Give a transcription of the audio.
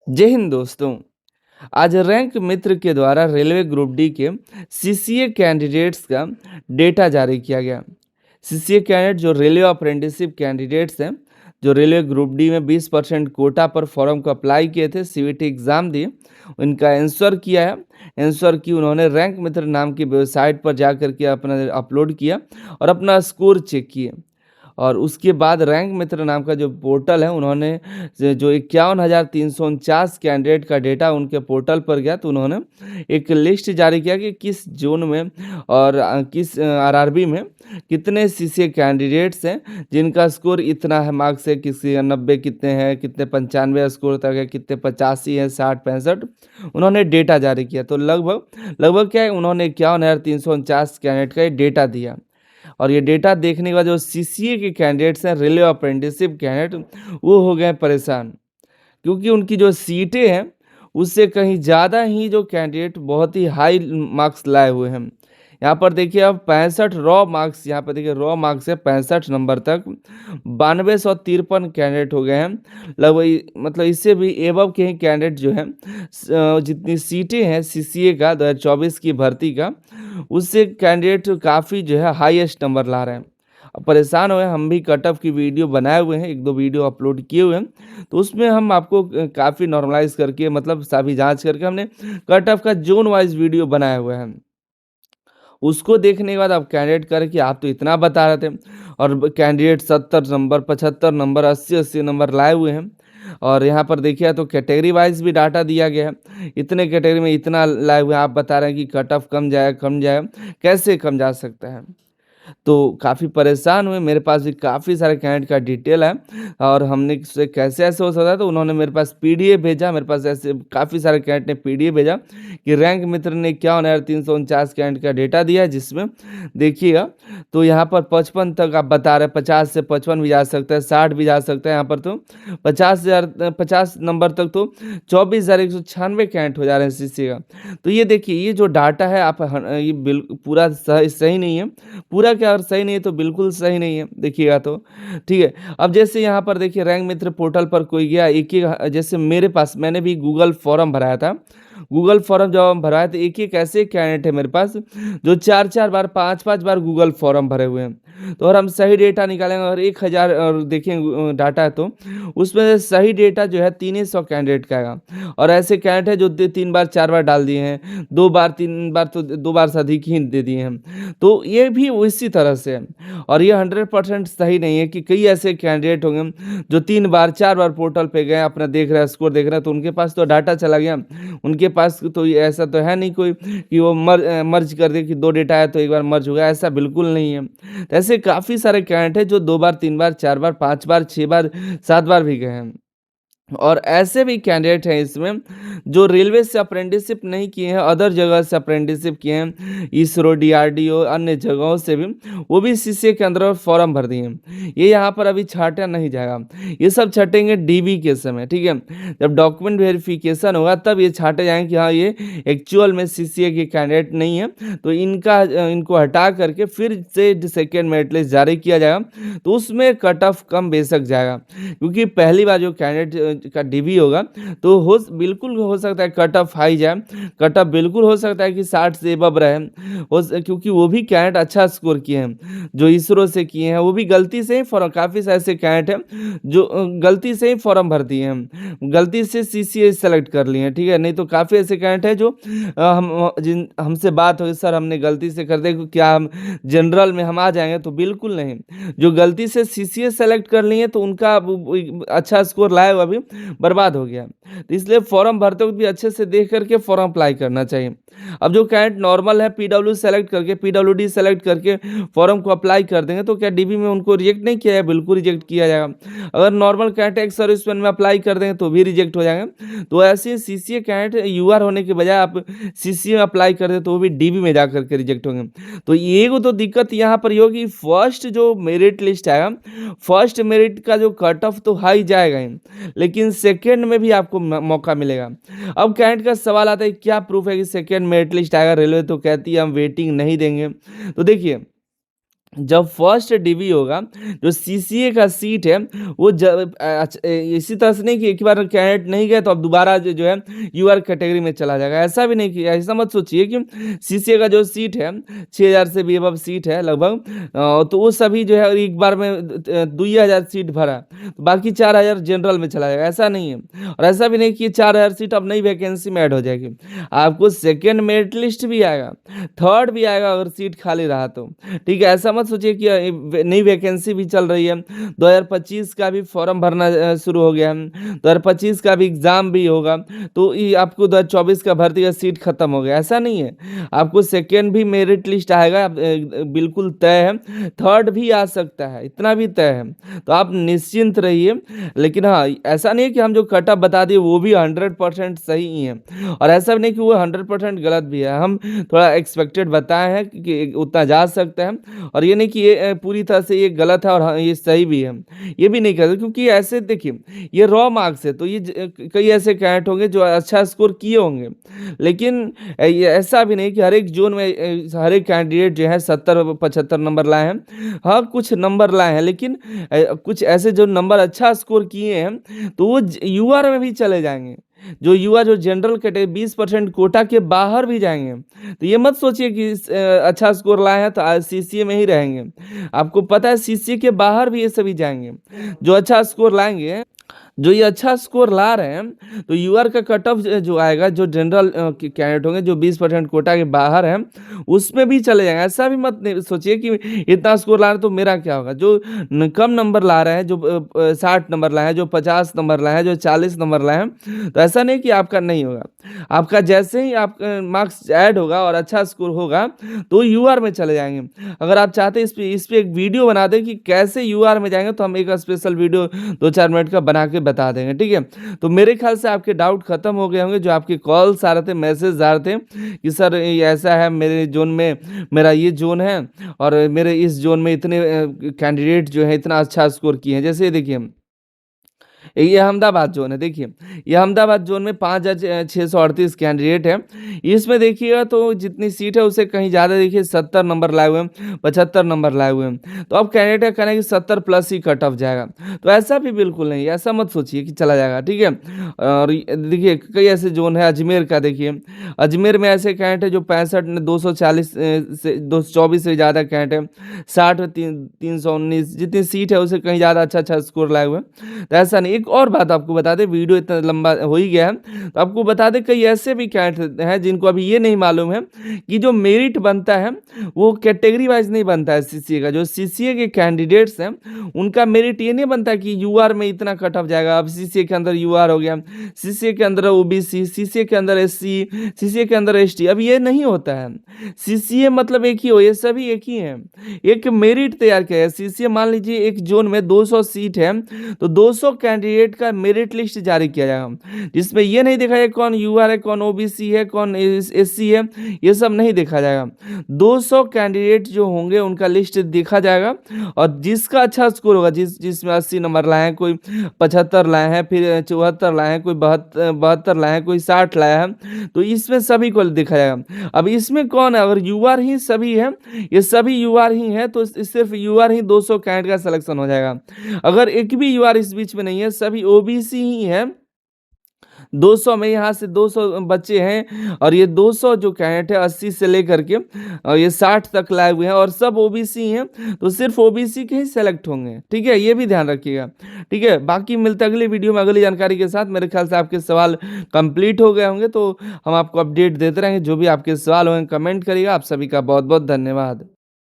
जय हिंद दोस्तों। आज रैंक मित्र के द्वारा रेलवे ग्रुप डी के सीसीए कैंडिडेट्स का डेटा जारी किया गया। सीसीए कैंडिडेट जो रेलवे अप्रेंटिसशिप कैंडिडेट्स हैं, जो रेलवे ग्रुप डी में 20% कोटा पर फॉर्म को अप्लाई किए थे, सीवीटी एग्ज़ाम दिए, उनका आंसर किया है। आंसर की उन्होंने रैंक मित्र नाम की वेबसाइट पर जा कर के अपना अपलोड किया और अपना स्कोर चेक किए। और उसके बाद रैंक मित्र नाम का जो पोर्टल है, उन्होंने जो 51,349 कैंडिडेट का डेटा उनके पोर्टल पर गया, तो उन्होंने एक लिस्ट जारी किया कि किस जोन में और किस आरआरबी में कितने सीसीए कैंडिडेट्स हैं जिनका स्कोर इतना है, मार्क्स है, किसी 90 कितने हैं, कितने 95 स्कोर तक है, कितने 85 है, 60 65 उन्होंने डेटा जारी किया। तो लगभग लगभग क्या है, उन्होंने 51,349 कैंडिडेट का ये डेटा दिया। और ये डेटा देखने के बाद जो सीसीए के कैंडिडेट्स हैं, रेलवे अप्रेंटिसशिप कैंडिडेट, वो हो गए परेशान, क्योंकि उनकी जो सीटें हैं उससे कहीं ज़्यादा ही जो कैंडिडेट बहुत ही हाई मार्क्स लाए हुए हैं। यहाँ पर देखिए, अब 65 रॉ मार्क्स, यहाँ पर देखिए रॉ मार्क्स है 65 नंबर तक, 9253 कैंडिडेट हो गए हैं। लगभग मतलब इससे भी एबव के ही कैंडिडेट जो हैं, जितनी सीटें हैं सीसीए का 2024 की भर्ती का, उससे कैंडिडेट काफ़ी जो है हाईएस्ट नंबर ला रहे हैं। अब परेशान हुए, हम भी कट ऑफ की वीडियो बनाए हुए हैं, 1-2 वीडियो अपलोड किए हुए हैं, तो उसमें हम आपको काफ़ी नॉर्मलाइज़ करके, मतलब सभी जाँच करके हमने कट ऑफ का ज़ोन वाइज़ वीडियो बनाया हुआ है। उसको देखने के बाद अब कैंडिडेट कह रहे कि आप तो इतना बता रहे थे, और कैंडिडेट 70 नंबर, 75 नंबर, 80-80 नंबर लाए हुए हैं। और यहाँ पर देखिए तो कैटेगरी वाइज भी डाटा दिया गया है, इतने कैटेगरी में इतना लाए हुए हैं, आप बता रहे हैं कि कट ऑफ कम जाएगा, कम जाएगा, कैसे कम जा सकता है? तो काफ़ी परेशान हुए, मेरे पास भी काफ़ी सारे कैंडिडेट का डिटेल है, और हमने से कैसे ऐसे हो सकता है, तो उन्होंने मेरे पास पीडीएफ भेजा। मेरे पास ऐसे काफ़ी सारे कैंडिडेट ने पीडीएफ भेजा कि रैंक मित्र ने 51,349 कैंडिडेट का डेटा दिया है, जिसमें देखिएगा तो यहाँ पर 55 तक आप बता रहे हैं, 50 से 55 भी जा सकता है, 60 भी जा सकता है। यहाँ पर तो 50 नंबर तक तो 24,196 कैंडिडेट हो जा रहे हैं सीसी का। तो ये देखिए, ये जो डाटा है आप ये पूरा सही सही नहीं है। पूरा क्या, और सही नहीं है तो बिल्कुल सही नहीं है, देखिएगा तो, ठीक है। अब जैसे यहाँ पर देखिए रैंक मित्र पोर्टल पर कोई गया, एक जैसे मेरे पास, मैंने भी गूगल फॉर्म भराया था। गूगल फॉर्म जब हम भराए तो एक ऐसे कैंडिडेट है मेरे पास जो 4-4 बार, 5-5 बार गूगल फॉर्म भरे हुए हैं। तो और हम सही डेटा निकालेंगे, और 1000 और देखेंगे डाटा है, तो उसमें से सही डेटा जो है 300 कैंडिडेट का आएगा। और ऐसे कैंडिडेट है जो 3 बार 4 बार डाल दिए हैं, 2 बार 3 बार, तो 2 बार से अधिक ही दे दिए हैं। तो ये भी उसी तरह से है, और ये 100% सही नहीं है कि कई ऐसे कैंडिडेट होंगे जो 3 बार 4 बार पोर्टल पे गए, अपना देख रहे हैं, स्कोर देख रहे हैं, तो उनके पास तो डाटा चला गया। उनके पास तो ये ऐसा तो है नहीं कोई कि वो मर्ज कर दे कि 2 डेटा है तो एक बार मर्ज हो गया, ऐसा बिल्कुल नहीं है। तो ऐसे काफ़ी सारे कैंडिडेट हैं जो 2 बार, 3 बार, 4 बार, 5 बार, 6 बार, 7 बार भी गए हैं। और ऐसे भी कैंडिडेट हैं इसमें जो रेलवे से अप्रेंटिसशिप नहीं किए हैं, अदर जगह से अप्रेंटिसशिप किए हैं, इसरो, डीआरडीओ, अन्य जगहों से भी, वो भी सीसीए के अंदर फॉर्म भर दिए हैं। ये यहाँ पर अभी छाटा नहीं जाएगा, ये सब छटेंगे डीबी के समय, ठीक है। जब डॉक्यूमेंट वेरिफिकेशन होगा तब ये छाटे जाएंगे कि हाँ ये एक्चुअल में सीसीए के कैंडिडेट नहीं है, तो इनको हटा करके फिर से सेकेंड मेरिट लिस्ट जारी किया जाएगा, तो उसमें कट ऑफ कम बेशक जाएगा, क्योंकि पहली बार जो कैंडिडेट का डीबी होगा तो बिल्कुल हो सकता है कट ऑफ हाई जाए, कट ऑफ बिल्कुल हो सकता है कि 60 से एबव रहे, क्योंकि वो भी कैंडिडेट अच्छा स्कोर किए हैं, जो इसरो से किए हैं, वो भी गलती से ही फॉर्म, काफ़ी ऐसे कैंडिडेट हैं जो गलती से ही फॉर्म भर दिए हैं, गलती से सीसीए सेलेक्ट कर लिए हैं, ठीक है। नहीं तो काफ़ी ऐसे कैंडिडेट हैं जो जिन हमसे बात हो, सर हमने गलती से कर दे, क्या हम जनरल में हम आ जाएंगे, तो बिल्कुल नहीं। जो गलती से सीसीए सेलेक्ट कर लिए तो उनका अच्छा स्कोर लाया हुआ भी बर्बाद हो गया। तो इसलिए फॉर्म भरते वक्त भी अच्छे से देख करके फॉर्म अप्लाई करना चाहिए। अब जो कैंडिडेट नॉर्मल है, पीडब्ल्यू सेलेक्ट करके, पीडब्ल्यूडी सेलेक्ट करके फॉर्म को अप्लाई कर देंगे, तो क्या डीबी में उनको रिजेक्ट नहीं किया है? बिल्कुल रिजेक्ट किया जाएगा। अगर नॉर्मल कैंडिडेट एक्स सर्विसमैन में अप्लाई कर देंगे तो भी रिजेक्ट हो जाएंगे। तो ऐसे सीसीए कैंडिडेट यूआर होने के बजाय आप सीसीए में अप्लाई कर दे तो वो भी डीबी में जा करके रिजेक्ट होंगे। तो ये तो दिक्कत यहाँ पर ये होगी, फर्स्ट जो मेरिट लिस्ट आएगा, फर्स्ट मेरिट का जो कट ऑफ तो हाई जाएगा ही, लेकिन सेकेंड में भी आपको मौका मिलेगा। अब कैंडिडेट का सवाल आता है क्या प्रूफ है कि सेकेंड मेरिट लिस्ट आएगा? रेलवे तो कहती है हम वेटिंग नहीं देंगे। तो देखिए, जब फर्स्ट डीवी होगा, जो सीसीए का सीट है वो इसी तरह से नहीं कि एक बार कैंडिडेट नहीं गया तो अब दोबारा जो है यूआर कैटेगरी में चला जाएगा, ऐसा भी नहीं किया। ऐसा मत सोचिए कि सीसीए का जो सीट है 6,000 से भी अब सीट है लगभग, तो वो सभी जो है एक बार में 2,000 सीट भरा तो बाकी 4,000 जनरल में चला जाएगा, ऐसा नहीं है। और ऐसा भी नहीं कि 4,000 सीट अब नई वैकेंसी में ऐड हो जाएगी, आपको सेकेंड मेरिट लिस्ट भी आएगा, थर्ड भी आएगा अगर सीट खाली रहा तो। ठीक है, ऐसा मत सोचिए कि नई वैकेंसी भी चल रही है, 2025 का भी फॉर्म भरना शुरू हो गया है, 2025 का भी एग्ज़ाम भी होगा, तो ये आपको 2024 का भर्ती का सीट खत्म हो गया, ऐसा नहीं है। आपको सेकेंड भी मेरिट लिस्ट आएगा, बिल्कुल तय है, थर्ड भी आ सकता है, इतना भी तय है, तो आप निश्चिंत रहिए। लेकिन हाँ, ऐसा नहीं है कि हम जो कट ऑफ बता दिए वो भी 100% सही ही है, और ऐसा भी नहीं कि वो 100% गलत भी है, हम थोड़ा एक्सपेक्टेड बताए हैं कि उतना जा सकता है, और ये नहीं कि ये पूरी तरह से ये गलत है और हाँ ये सही भी है, ये भी नहीं कहते, क्योंकि ऐसे देखिए ये रॉ मार्क्स है, तो ये कई ऐसे कैंडिडेट होंगे जो अच्छा स्कोर किए होंगे, लेकिन ये ऐसा भी नहीं कि हर एक जोन में हर एक कैंडिडेट जो है 70-75 नंबर लाए हैं। हाँ, कुछ नंबर लाए हैं, लेकिन कुछ ऐसे जो नंबर अच्छा स्कोर किए हैं तो वो यूआर में भी चले जाएंगे, जो युवा जो जनरल कैटेगरी 20% कोटा के बाहर भी जाएंगे। तो ये मत सोचिए कि अच्छा स्कोर लाए हैं तो सीसीए में ही रहेंगे, आपको पता है सीसीए के बाहर भी ये सभी जाएंगे, जो अच्छा स्कोर लाएंगे, जो ये अच्छा स्कोर ला रहे हैं, तो यूआर का कट ऑफ जो आएगा, जो जनरल कैंडिडेट होंगे जो 20% कोटा के बाहर हैं उसमें भी चले जाएंगे। ऐसा भी मत सोचिए कि इतना स्कोर ला रहे हैं तो मेरा क्या होगा। जो कम नंबर ला रहे हैं, जो 60 नंबर लाए हैं, जो 50 नंबर लाए हैं, जो 40 नंबर लाए हैं, तो ऐसा नहीं कि आपका नहीं होगा, आपका जैसे ही आप मार्क्स ऐड होगा और अच्छा स्कोर होगा तो यूआर में चले जाएंगे। अगर आप चाहते हैं इस पे एक वीडियो बना दें कि कैसे यूआर में जाएंगे, तो हम एक स्पेशल वीडियो 2-4 मिनट का बना के बता देंगे, ठीक है। तो मेरे ख्याल से आपके डाउट खत्म हो गए होंगे, जो आपके कॉल्स आ रहे थे, मैसेज आ रहे थे कि सर ये ऐसा है, मेरे जोन में मेरा ये जोन है और मेरे इस जोन में इतने कैंडिडेट जो है इतना अच्छा स्कोर किए हैं। जैसे देखिए ये अहमदाबाद जोन है, देखिए ये अहमदाबाद जोन में 5,638 कैंडिडेट है। इसमें देखिएगा तो जितनी सीट है उससे कहीं ज़्यादा, देखिए 70 नंबर लाए हुए हैं, 75 नंबर लाए हुए हैं, तो अब कैंडिडेट का कहना है कि 70 प्लस ही कट ऑफ जाएगा, तो ऐसा भी बिल्कुल नहीं, ऐसा मत सोचिए कि चला जाएगा, ठीक है। और देखिए कई ऐसे जोन है, अजमेर का देखिए, अजमेर में ऐसे कैंडिडेट है जो 65 में 240 से 224 से ज़्यादा कैंडिडेट है, 60 में 319 जितनी सीट है उससे कहीं ज़्यादा अच्छा स्कोर लाए हुए हैं, तो ऐसा नहीं। एक और बात आपको बता दें, वीडियो इतना लंबा हो ही गया है, तो आपको बता दें कई ऐसे भी कैंडिडेट हैं जिनको अभी ये नहीं मालूम है कि जो मेरिट बनता है वो कैटेगरी वाइज नहीं बनता है सीसीए का। जो सीसीए के कैंडिडेट्स हैं उनका मेरिट ये नहीं बनता कि यूआर में इतना कट ऑफ जाएगा, अब सीसीए के अंदर यूआर हो गया, सीसीए के अंदर ओबीसी, सीसीए के अंदर एससी, सीसीए के अंदर एसटी, अब ये नहीं होता है। सीसीए मतलब एक ही हो, ये सभी एक ही हैं, एक मेरिट तैयार किया है सीसीए। मान लीजिए एक जोन में 200 सीट है, तो 200 कैंडिडेट का मेरिट लिस्ट जारी किया जाएगा, जिसमें ये नहीं देखा जाएगा कौन यूआर है, कौन ओबीसी है, कौन एससी है, ये सब नहीं देखा जाएगा। 200 कैंडिडेट जो होंगे उनका लिस्ट देखा जाएगा, और जिसका अच्छा स्कोर होगा, जिसमें 80 नंबर लाए हैं, कोई 75 लाए हैं, फिर 74 लाए हैं, कोई 72 लाए हैं, कोई 60 लाया है, तो इसमें सभी को देखा जाएगा। अब इसमें कौन है, अगर यूआर ही सभी है, ये सभी यूआर ही है, तो सिर्फ यूआर ही 200 कैंडिडेट का सिलेक्शन हो जाएगा। अगर एक भी यूआर इस बीच में नहीं है, सभी ओबीसी ही है, 200 में यहाँ से 200 बच्चे हैं, और ये 200 जो कैंडिडेट है 80 से लेकर के और ये 60 तक लाए हुए हैं, और सब ओबीसी हैं, तो सिर्फ ओबीसी के ही सेलेक्ट होंगे, ठीक है, ये भी ध्यान रखिएगा, ठीक है। बाकी मिलते अगली वीडियो में अगली जानकारी के साथ। मेरे ख्याल से आपके सवाल कंप्लीट हो गए होंगे, तो हम आपको अपडेट देते रहेंगे। जो भी आपके सवाल होंगे कमेंट करिएगा। आप सभी का बहुत बहुत धन्यवाद।